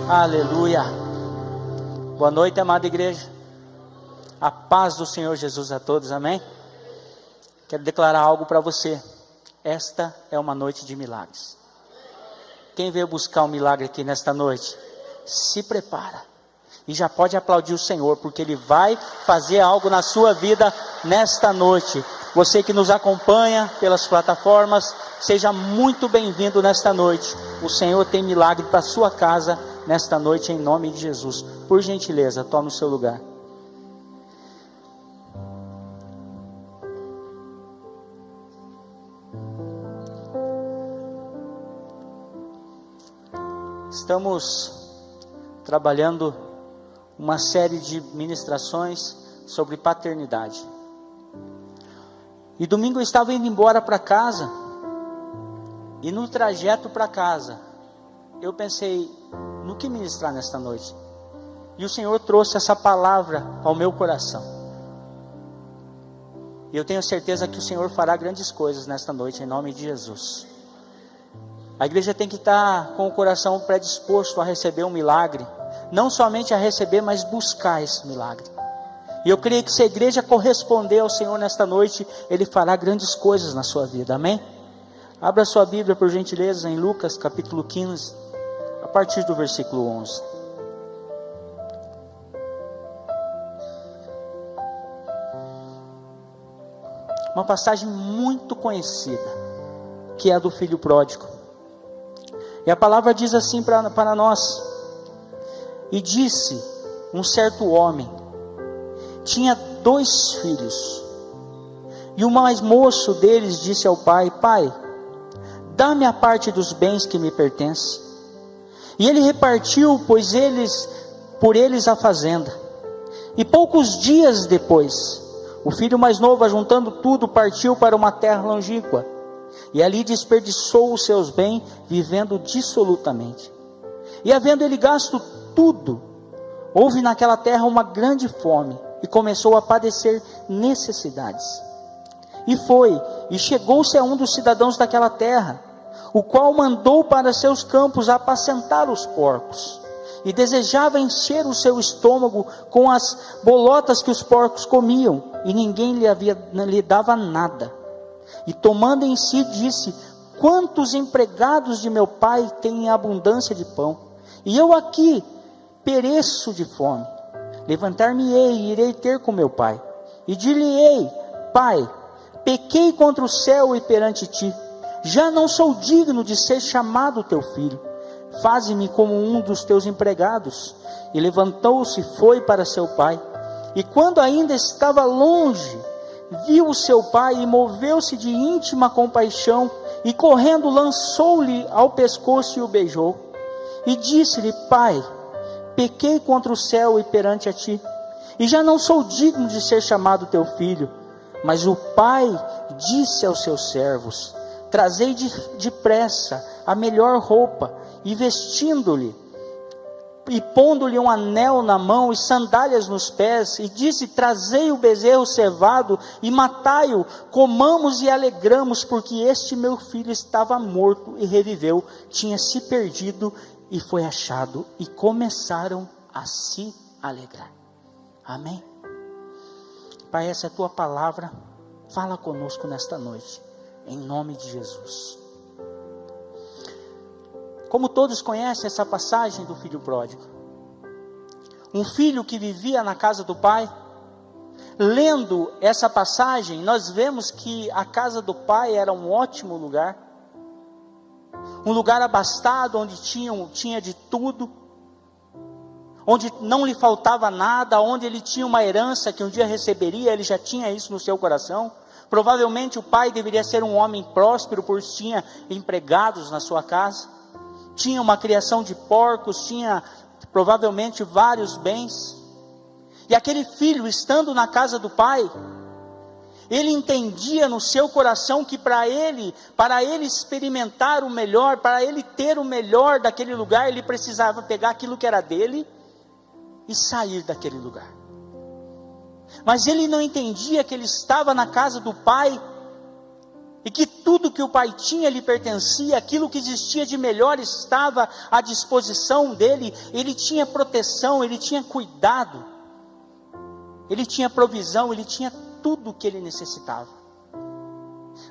Aleluia. Boa noite, amada igreja. A paz do Senhor Jesus a todos, amém? Quero declarar algo para você. Esta é uma noite de milagres. Quem veio buscar um milagre aqui nesta noite, se prepara. E já pode aplaudir o Senhor, porque Ele vai fazer algo na sua vida nesta noite. Você que nos acompanha pelas plataformas, seja muito bem-vindo nesta noite. O Senhor tem milagre para a sua casa nesta noite, em nome de Jesus. Por gentileza, tome o seu lugar. Estamos trabalhando uma série de ministrações sobre paternidade. E domingo eu estava indo embora para casa, e no trajeto para casa, eu pensei, no que ministrar nesta noite? E o Senhor trouxe essa palavra ao meu coração. E eu tenho certeza que o Senhor fará grandes coisas nesta noite, em nome de Jesus. A igreja tem que estar com o coração predisposto a receber um milagre. Não somente a receber, mas buscar esse milagre. E eu creio que se a igreja corresponder ao Senhor nesta noite, Ele fará grandes coisas na sua vida, amém? Abra sua Bíblia, por gentileza, em Lucas capítulo 15, a partir do versículo 11. Uma passagem muito conhecida, que é a do filho pródigo. E a palavra diz assim para nós: e disse um certo homem, tinha 2 filhos, e o mais moço deles disse ao pai: pai, dá-me a parte dos bens que me pertence. E ele repartiu, pois por eles a fazenda. E poucos dias depois, o filho mais novo, ajuntando tudo, partiu para uma terra longínqua, e ali desperdiçou os seus bens, vivendo dissolutamente. E havendo ele gasto tudo, houve naquela terra uma grande fome, e começou a padecer necessidades. E chegou-se a um dos cidadãos daquela terra, o qual mandou para seus campos apacentar os porcos, e desejava encher o seu estômago com as bolotas que os porcos comiam, e ninguém lhe dava nada. E tomando em si, disse: quantos empregados de meu pai têm abundância de pão, e eu aqui pereço de fome. Levantar-me-ei e irei ter com meu pai, e dir-lhe-ei: pai, pequei contra o céu e perante ti, já não sou digno de ser chamado teu filho. Faze-me como um dos teus empregados. E levantou-se e foi para seu pai. E quando ainda estava longe, viu o seu pai e moveu-se de íntima compaixão, e correndo lançou-lhe ao pescoço e o beijou. E disse-lhe: pai, pequei contra o céu e perante a ti, e já não sou digno de ser chamado teu filho. Mas o pai disse aos seus servos: trazei depressa a melhor roupa, e vestindo-lhe, e pondo-lhe um anel na mão e sandálias nos pés, e disse: trazei o bezerro cevado e matai-o, comamos e alegramos, porque este meu filho estava morto e reviveu, tinha se perdido e foi achado. E começaram a se alegrar. Amém? Pai, essa é a tua palavra, fala conosco nesta noite, em nome de Jesus. Como todos conhecem essa passagem do filho pródigo, um filho que vivia na casa do pai. Lendo essa passagem, nós vemos que a casa do pai era um ótimo lugar, um lugar abastado, onde tinha de tudo, onde não lhe faltava nada, onde ele tinha uma herança que um dia receberia. Ele já tinha isso no seu coração. Provavelmente o pai deveria ser um homem próspero, pois tinha empregados na sua casa, tinha uma criação de porcos, tinha provavelmente vários bens. E aquele filho, estando na casa do pai, ele entendia no seu coração que para ele experimentar o melhor, para ele ter o melhor daquele lugar, ele precisava pegar aquilo que era dele e sair daquele lugar. Mas ele não entendia que ele estava na casa do pai e que tudo que o pai tinha lhe pertencia, aquilo que existia de melhor estava à disposição dele, ele tinha proteção, ele tinha cuidado, ele tinha provisão, ele tinha tudo o que ele necessitava.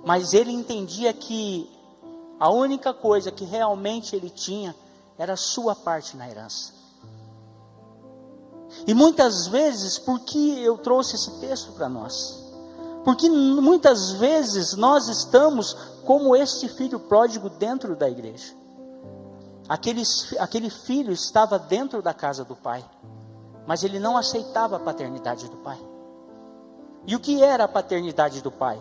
Mas ele entendia que a única coisa que realmente ele tinha era a sua parte na herança. E muitas vezes, por que eu trouxe esse texto para nós? Porque muitas vezes nós estamos como este filho pródigo dentro da igreja. Aquele filho estava dentro da casa do pai, mas ele não aceitava a paternidade do pai. E o que era a paternidade do pai?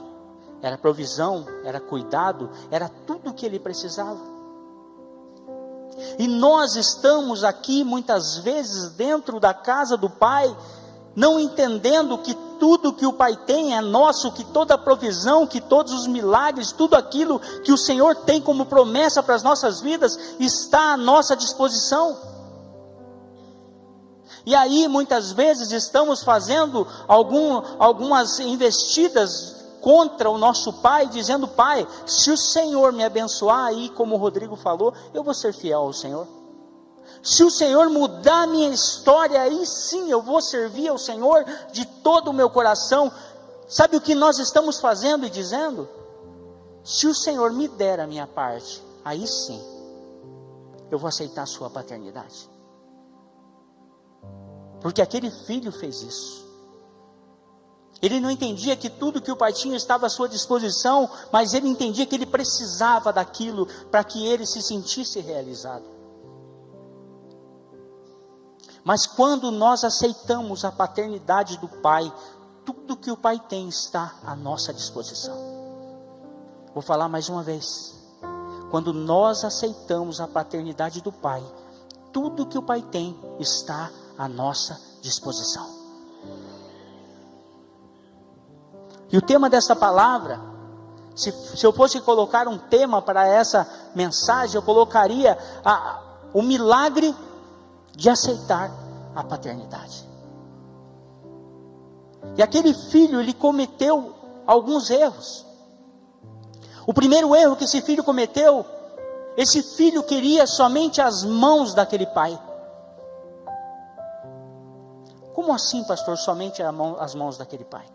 Era provisão, era cuidado, era tudo o que ele precisava. E nós estamos aqui muitas vezes dentro da casa do pai, não entendendo que tudo que o pai tem é nosso, que toda a provisão, que todos os milagres, tudo aquilo que o Senhor tem como promessa para as nossas vidas, está à nossa disposição. E aí muitas vezes estamos fazendo algumas investidas contra o nosso pai, dizendo: pai, se o Senhor me abençoar aí, como o Rodrigo falou, eu vou ser fiel ao Senhor. Se o Senhor mudar a minha história, aí sim eu vou servir ao Senhor de todo o meu coração. Sabe o que nós estamos fazendo e dizendo? Se o Senhor me der a minha parte, aí sim eu vou aceitar a sua paternidade. Porque aquele filho fez isso. Ele não entendia que tudo que o pai tinha estava à sua disposição, mas ele entendia que ele precisava daquilo para que ele se sentisse realizado. Mas quando nós aceitamos a paternidade do pai, tudo que o pai tem está à nossa disposição. Vou falar mais uma vez. Quando nós aceitamos a paternidade do pai, tudo que o pai tem está à nossa disposição. E o tema dessa palavra, se eu fosse colocar um tema para essa mensagem, eu colocaria o milagre de aceitar a paternidade. E aquele filho, ele cometeu alguns erros. O primeiro erro que esse filho cometeu, esse filho queria somente as mãos daquele pai. Como assim, pastor, somente as mãos daquele pai?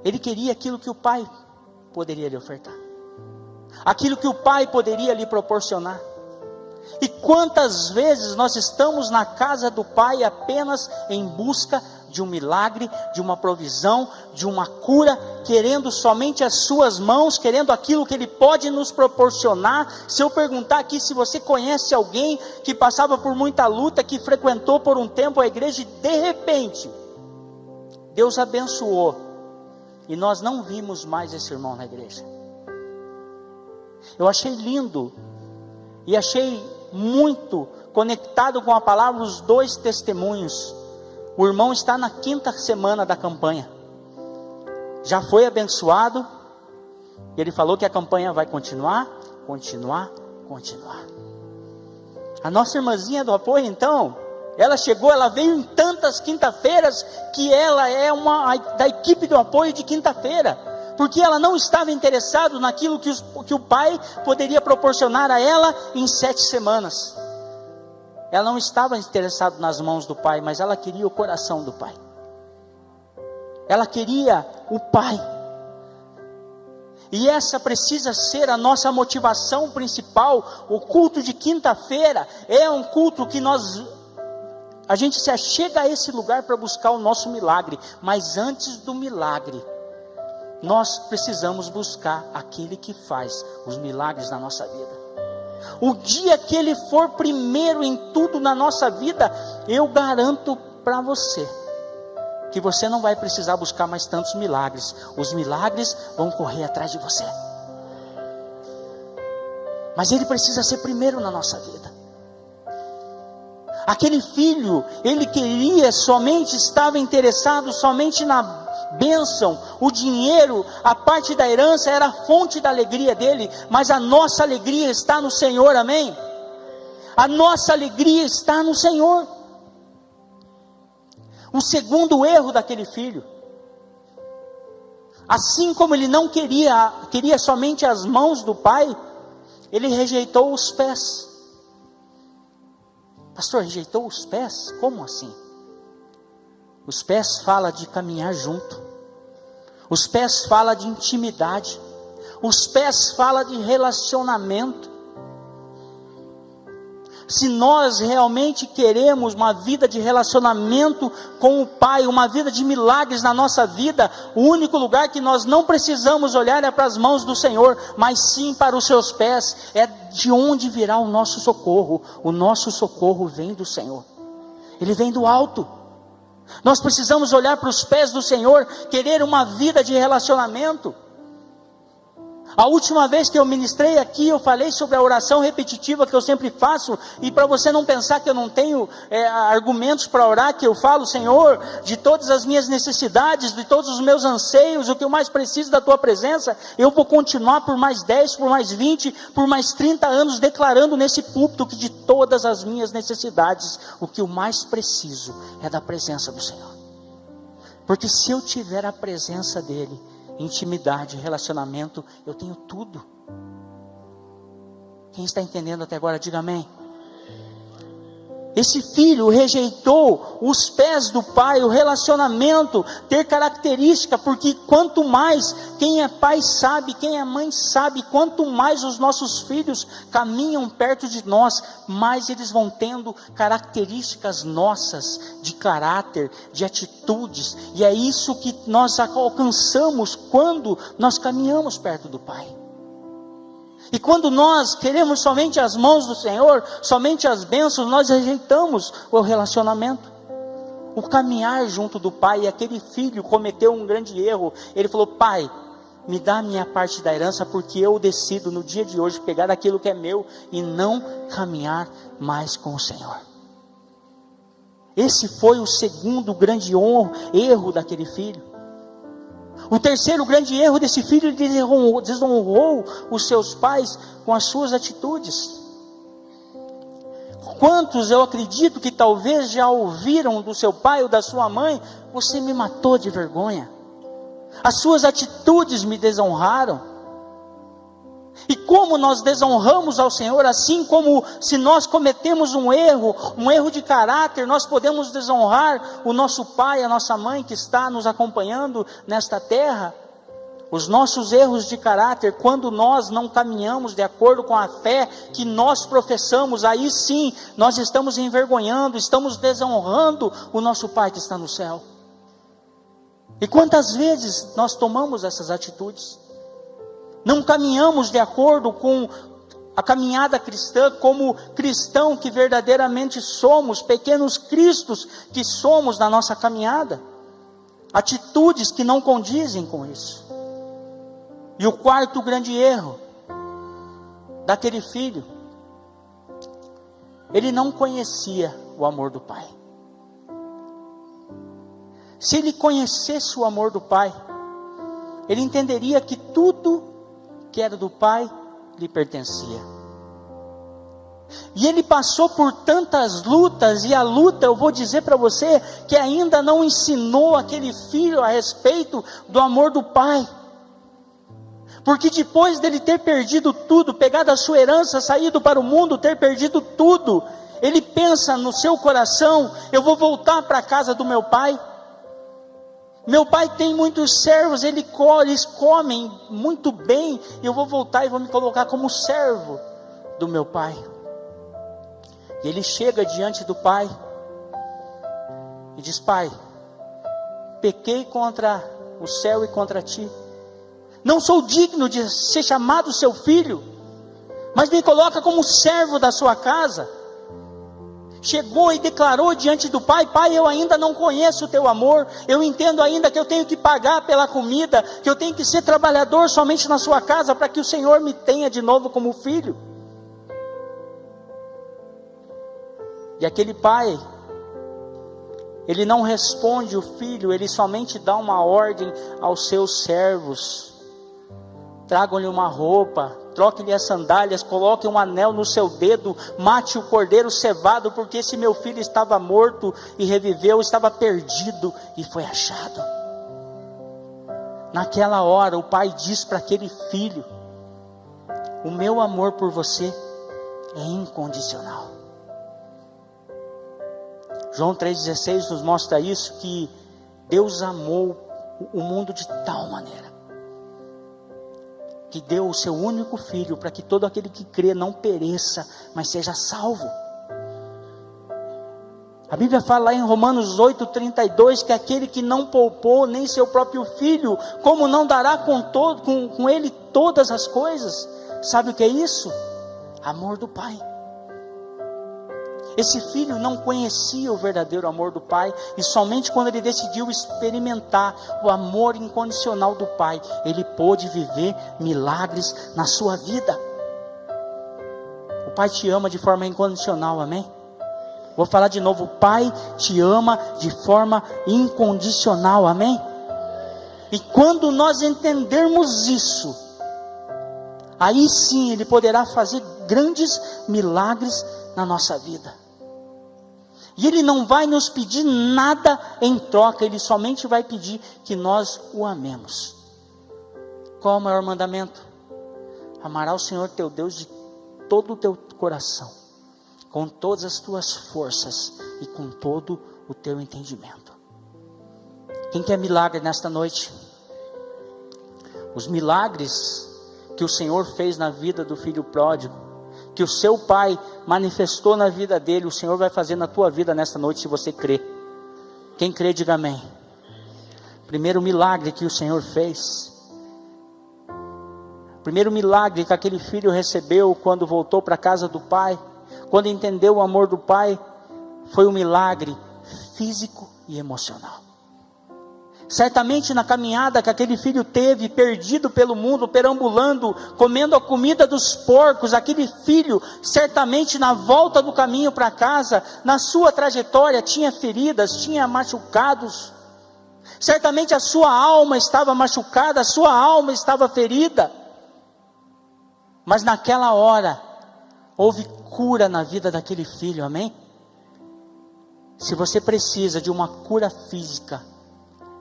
Ele queria aquilo que o pai poderia lhe ofertar, aquilo que o pai poderia lhe proporcionar. E quantas vezes nós estamos na casa do pai apenas em busca de um milagre, de uma provisão, de uma cura, querendo somente as suas mãos, querendo aquilo que ele pode nos proporcionar. Se eu perguntar aqui se você conhece alguém que passava por muita luta, que frequentou por um tempo a igreja e de repente Deus abençoou e nós não vimos mais esse irmão na igreja. Eu achei lindo e achei muito conectado com a palavra os dois testemunhos. O irmão está na 5ª semana da campanha, já foi abençoado, e ele falou que a campanha vai continuar. A nossa irmãzinha do apoio, então, ela veio em tantas quinta-feiras, que ela é da equipe do apoio de quinta-feira, porque ela não estava interessada naquilo que o pai poderia proporcionar a ela em 7 semanas. Ela não estava interessada nas mãos do pai, mas ela queria o coração do pai. Ela queria o pai. E essa precisa ser a nossa motivação principal. O culto de quinta-feira é um culto que a gente se achega a esse lugar para buscar o nosso milagre. Mas antes do milagre, nós precisamos buscar aquele que faz os milagres na nossa vida. O dia que ele for primeiro em tudo na nossa vida, eu garanto para você que você não vai precisar buscar mais tantos milagres. Os milagres vão correr atrás de você. Mas ele precisa ser primeiro na nossa vida. Aquele filho, ele estava interessado somente na bênção, o dinheiro, a parte da herança era a fonte da alegria dele, mas a nossa alegria está no Senhor, amém? A nossa alegria está no Senhor. O segundo erro daquele filho, Assim como ele não queria somente as mãos do pai, ele rejeitou os pés. Pastor, rejeitou os pés? Como assim? Os pés falam de caminhar junto. Os pés falam de intimidade. Os pés falam de relacionamento. Se nós realmente queremos uma vida de relacionamento com o Pai, uma vida de milagres na nossa vida, o único lugar que nós não precisamos olhar é para as mãos do Senhor, mas sim para os seus pés. É de onde virá o nosso socorro. O nosso socorro vem do Senhor. Ele vem do alto. Nós precisamos olhar para os pés do Senhor, querer uma vida de relacionamento. A última vez que eu ministrei aqui, eu falei sobre a oração repetitiva que eu sempre faço, e para você não pensar que eu não tenho argumentos para orar, que eu falo: Senhor, de todas as minhas necessidades, de todos os meus anseios, o que eu mais preciso da Tua presença, eu vou continuar por mais 10, por mais 20, por mais 30 anos, declarando nesse púlpito que de todas as minhas necessidades, o que eu mais preciso é da presença do Senhor. Porque se eu tiver a presença dEle, intimidade, relacionamento, eu tenho tudo. Quem está entendendo até agora, diga amém. Esse filho rejeitou os pés do pai, o relacionamento, ter característica, porque quanto mais, quem é pai sabe, quem é mãe sabe, quanto mais os nossos filhos caminham perto de nós, mais eles vão tendo características nossas, de caráter, de atitudes, e é isso que nós alcançamos quando nós caminhamos perto do pai. E quando nós queremos somente as mãos do Senhor, somente as bênçãos, nós rejeitamos o relacionamento, o caminhar junto do pai. E aquele filho cometeu um grande erro. Ele falou: pai, me dá a minha parte da herança, porque eu decido no dia de hoje pegar aquilo que é meu e não caminhar mais com o Senhor. Esse foi o segundo grande erro daquele filho. O terceiro grande erro desse filho: ele desonrou os seus pais com as suas atitudes. Quantos eu acredito que talvez já ouviram do seu pai ou da sua mãe: você me matou de vergonha, as suas atitudes me desonraram. E como nós desonramos ao Senhor, assim como se nós cometemos um erro de caráter, nós podemos desonrar o nosso pai, a nossa mãe que está nos acompanhando nesta terra. Os nossos erros de caráter, quando nós não caminhamos de acordo com a fé que nós professamos, aí sim, nós estamos envergonhando, estamos desonrando o nosso pai que está no céu. E quantas vezes nós tomamos essas atitudes? Não caminhamos de acordo com a caminhada cristã, como cristão que verdadeiramente somos, pequenos cristos que somos na nossa caminhada. Atitudes que não condizem com isso. E o quarto grande erro daquele filho: ele não conhecia o amor do pai. Se ele conhecesse o amor do pai, ele entenderia que tudo que era do pai lhe pertencia. E ele passou por tantas lutas, e a luta, eu vou dizer para você, que ainda não ensinou aquele filho a respeito do amor do pai. Porque depois dele ter perdido tudo, pegado a sua herança, saído para o mundo, ter perdido tudo, ele pensa no seu coração: eu vou voltar para a casa do meu pai. Meu pai tem muitos servos, eles comem muito bem, eu vou voltar e vou me colocar como servo do meu pai. E ele chega diante do pai e diz: pai, pequei contra o céu e contra ti, não sou digno de ser chamado seu filho, mas me coloca como servo da sua casa. Chegou e declarou diante do pai: pai, eu ainda não conheço o teu amor, eu entendo ainda que eu tenho que pagar pela comida, que eu tenho que ser trabalhador somente na sua casa, para que o Senhor me tenha de novo como filho. E aquele pai, ele não responde o filho, ele somente dá uma ordem aos seus servos: tragam-lhe uma roupa, troquem-lhe as sandálias, coloquem um anel no seu dedo, mate o cordeiro cevado, porque esse meu filho estava morto e reviveu, estava perdido e foi achado. Naquela hora o pai diz para aquele filho: o meu amor por você é incondicional. João 3,16 nos mostra isso, que Deus amou o mundo de tal maneira que deu o seu único filho, para que todo aquele que crê não pereça, mas seja salvo. A Bíblia fala lá em Romanos 8,32, que aquele que não poupou nem seu próprio filho, como não dará com ele todas as coisas? Sabe o que é isso? Amor do Pai. Esse filho não conhecia o verdadeiro amor do Pai, e somente quando ele decidiu experimentar o amor incondicional do Pai, ele pôde viver milagres na sua vida. O Pai te ama de forma incondicional, amém? Vou falar de novo: o Pai te ama de forma incondicional, amém? E quando nós entendermos isso, aí sim Ele poderá fazer grandes milagres na nossa vida. E Ele não vai nos pedir nada em troca, Ele somente vai pedir que nós o amemos. Qual é o maior mandamento? Amarás o Senhor teu Deus de todo o teu coração, com todas as tuas forças e com todo o teu entendimento. Quem quer milagre nesta noite? Os milagres que o Senhor fez na vida do filho pródigo, que o seu pai manifestou na vida dele, o Senhor vai fazer na tua vida nesta noite, se você crê. Quem crê, diga amém. Primeiro milagre que o Senhor fez, primeiro milagre que aquele filho recebeu quando voltou para a casa do pai, quando entendeu o amor do pai, foi um milagre físico e emocional. Certamente na caminhada que aquele filho teve, perdido pelo mundo, perambulando, comendo a comida dos porcos, aquele filho, certamente na volta do caminho para casa, na sua trajetória, tinha feridas, tinha machucados. Certamente a sua alma estava machucada, a sua alma estava ferida. Mas naquela hora, houve cura na vida daquele filho, amém? Se você precisa de uma cura física,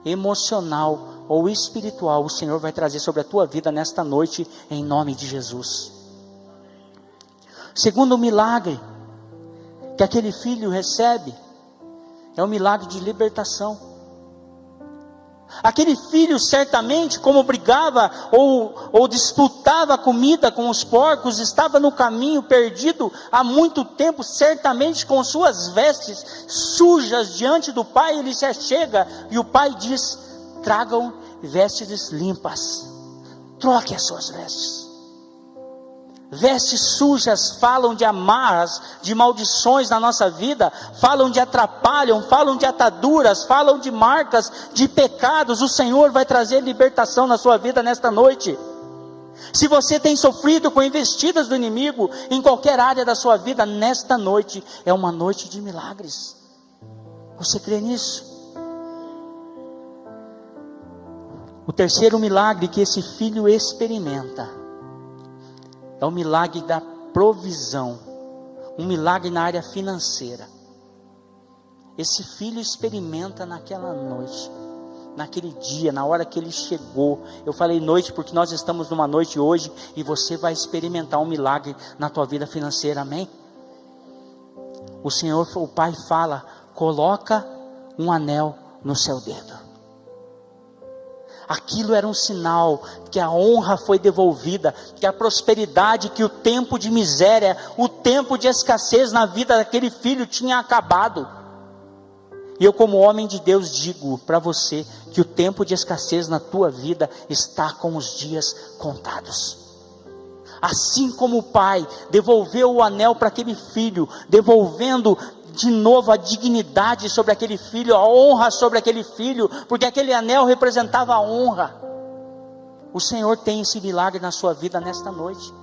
emocional ou espiritual, o Senhor vai trazer sobre a tua vida nesta noite, em nome de Jesus. Segundo milagre que aquele filho recebe, é o milagre de libertação. Aquele filho certamente, como brigava ou disputava comida com os porcos, estava no caminho perdido há muito tempo, certamente com suas vestes sujas diante do pai. Ele se achega e o pai diz: tragam vestes limpas, troque as suas vestes. Vestes sujas falam de amarras, de maldições na nossa vida, falam de atrapalham, falam de ataduras, falam de marcas, de pecados. O Senhor vai trazer libertação na sua vida nesta noite. Se você tem sofrido com investidas do inimigo em qualquer área da sua vida, nesta noite é uma noite de milagres. Você crê nisso? O terceiro milagre que esse filho experimenta é o milagre da provisão, um milagre na área financeira. Esse filho experimenta naquela noite, naquele dia, na hora que ele chegou. Eu falei noite porque nós estamos numa noite hoje, e você vai experimentar um milagre na tua vida financeira, amém? O Senhor, o Pai fala: coloca um anel no seu dedo. Aquilo era um sinal que a honra foi devolvida, que a prosperidade, que o tempo de miséria, o tempo de escassez na vida daquele filho tinha acabado. E eu, como homem de Deus, digo para você que o tempo de escassez na tua vida está com os dias contados. Assim como o pai devolveu o anel para aquele filho, devolvendo de novo a dignidade sobre aquele filho, a honra sobre aquele filho, porque aquele anel representava a honra. O Senhor tem esse milagre na sua vida nesta noite.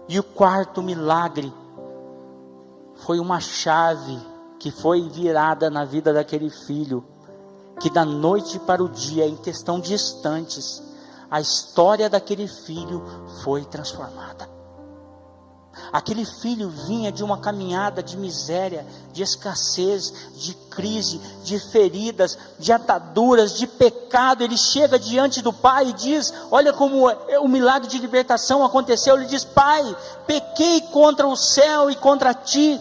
E o quarto milagre foi uma chave que foi virada na vida daquele filho, que da noite para o dia, em questão de instantes, a história daquele filho foi transformada. Aquele filho vinha de uma caminhada de miséria, de escassez, de crise, de feridas, de ataduras, de pecado. Ele chega diante do pai e diz: olha como o milagre de libertação aconteceu. Ele diz: pai, pequei contra o céu e contra ti,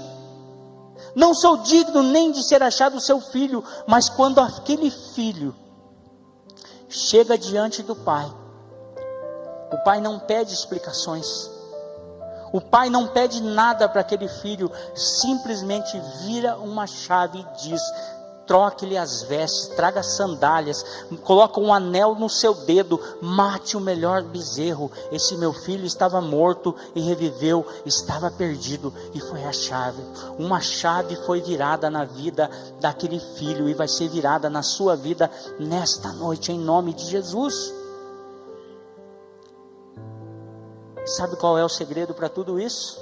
não sou digno nem de ser achado seu filho. Mas quando aquele filho chega diante do pai, o pai não pede explicações, o pai não pede nada para aquele filho, simplesmente vira uma chave e diz: troque-lhe as vestes, traga sandálias, coloca um anel no seu dedo, mate o melhor bezerro. Esse meu filho estava morto e reviveu, estava perdido e foi a chave. Uma chave foi virada na vida daquele filho e vai ser virada na sua vida nesta noite, em nome de Jesus. Sabe qual é o segredo para tudo isso?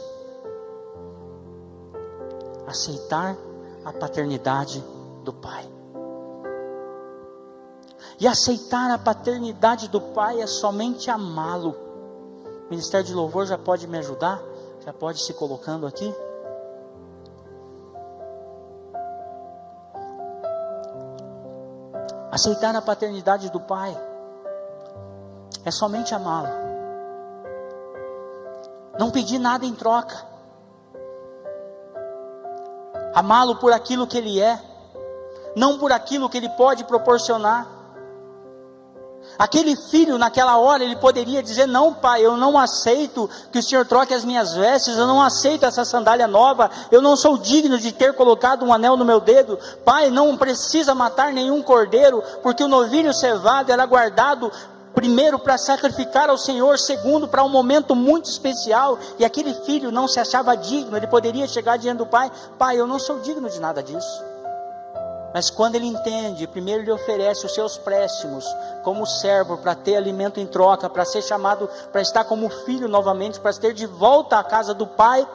Aceitar a paternidade do pai. E aceitar a paternidade do pai é somente amá-lo. O Ministério de Louvor já pode me ajudar? Já pode se colocando aqui? Aceitar a paternidade do pai é somente amá-lo. Não pedir nada em troca. Amá-lo por aquilo que ele é, não por aquilo que ele pode proporcionar. Aquele filho naquela hora ele poderia dizer: não, pai, eu não aceito que o Senhor troque as minhas vestes, eu não aceito essa sandália nova, eu não sou digno de ter colocado um anel no meu dedo. Pai, não precisa matar nenhum cordeiro, porque o novilho cevado era guardado primeiro para sacrificar ao Senhor, segundo para um momento muito especial. E aquele filho não se achava digno. Ele poderia chegar diante do pai: pai, eu não sou digno de nada disso. Mas quando ele entende, primeiro ele oferece os seus préstimos como servo, para ter alimento em troca, para ser chamado, para estar como filho novamente, para ter de volta à casa do pai.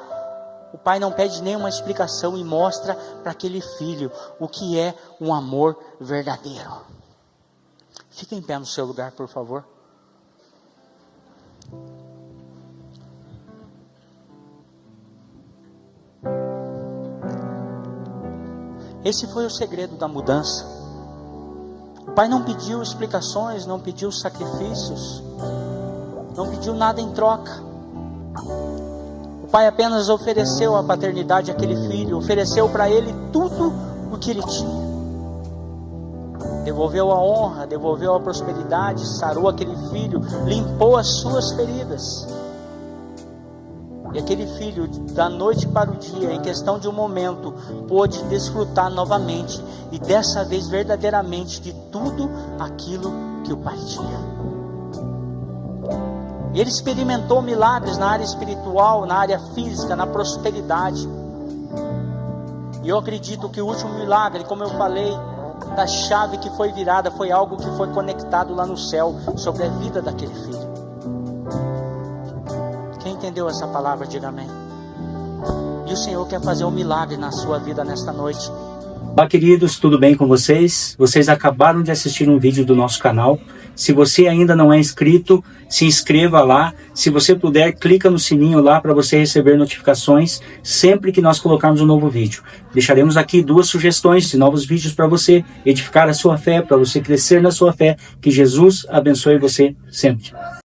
O pai não pede nenhuma explicação e mostra para aquele filho o que é um amor verdadeiro. Fique em pé no seu lugar, por favor. Esse foi o segredo da mudança. O pai não pediu explicações, não pediu sacrifícios, não pediu nada em troca. O pai apenas ofereceu a paternidade àquele filho, ofereceu para ele tudo o que ele tinha. Devolveu a honra, devolveu a prosperidade, sarou aquele filho, limpou as suas feridas. E aquele filho, da noite para o dia, em questão de um momento, pôde desfrutar novamente, e dessa vez verdadeiramente, de tudo aquilo que o pai tinha. Ele experimentou milagres na área espiritual, na área física, na prosperidade. E eu acredito que o último milagre, como eu falei, da chave que foi virada, foi algo que foi conectado lá no céu, sobre a vida daquele filho. Quem entendeu essa palavra, diga amém. E o Senhor quer fazer um milagre na sua vida nesta noite. Olá, queridos, tudo bem com vocês? Vocês acabaram de assistir um vídeo do nosso canal. Se você ainda não é inscrito, se inscreva lá. Se você puder, clica no sininho lá para você receber notificações sempre que nós colocarmos um novo vídeo. Deixaremos aqui 2 sugestões de novos vídeos para você edificar a sua fé, para você crescer na sua fé. Que Jesus abençoe você sempre.